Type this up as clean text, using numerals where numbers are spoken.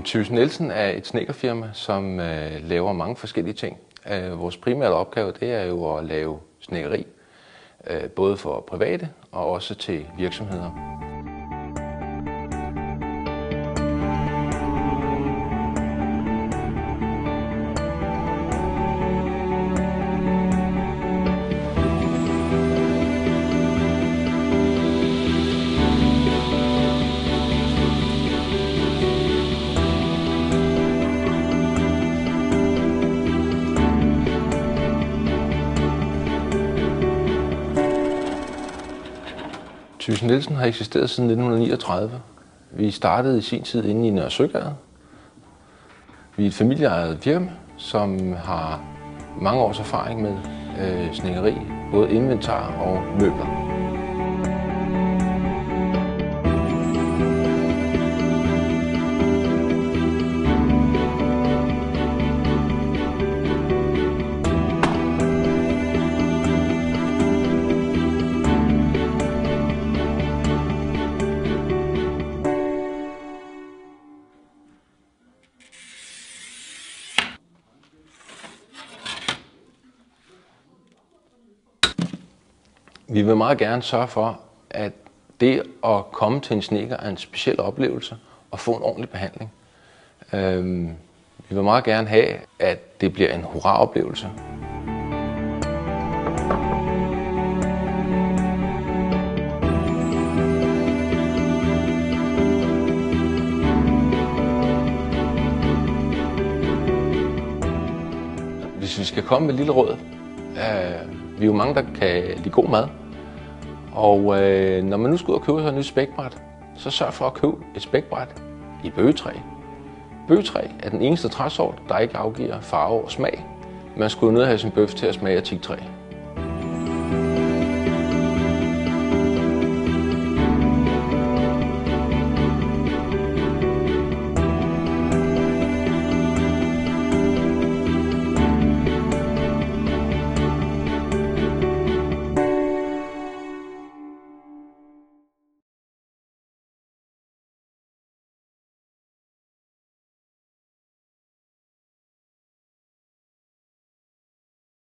Thyssen Nielsen er et snedkerfirma, som laver mange forskellige ting. Vores primære opgave det er jo at lave snedkeri, både for private og også til virksomheder. Thyssen Nielsen har eksisteret siden 1939. Vi startede i sin tid inde i Nørre Søgade. Vi er et familieejet firma, som har mange års erfaring med snedkeri, både inventar og møbler. Vi vil meget gerne sørge for, at det at komme til en snedker er en speciel oplevelse og få en ordentlig behandling. Vi vil meget gerne have, at det bliver en hurra-oplevelse. Hvis vi skal komme med et lille råd, vi er jo mange, der kan lide god mad. Og når man nu skal ud og købe et nyt spækbræt, så sørg for at købe et spækbræt i bøgetræ. Bøgetræ er den eneste træsort, der ikke afgiver farve og smag. Man skulle jo nødt have sin bøf til at smage af teaktræ.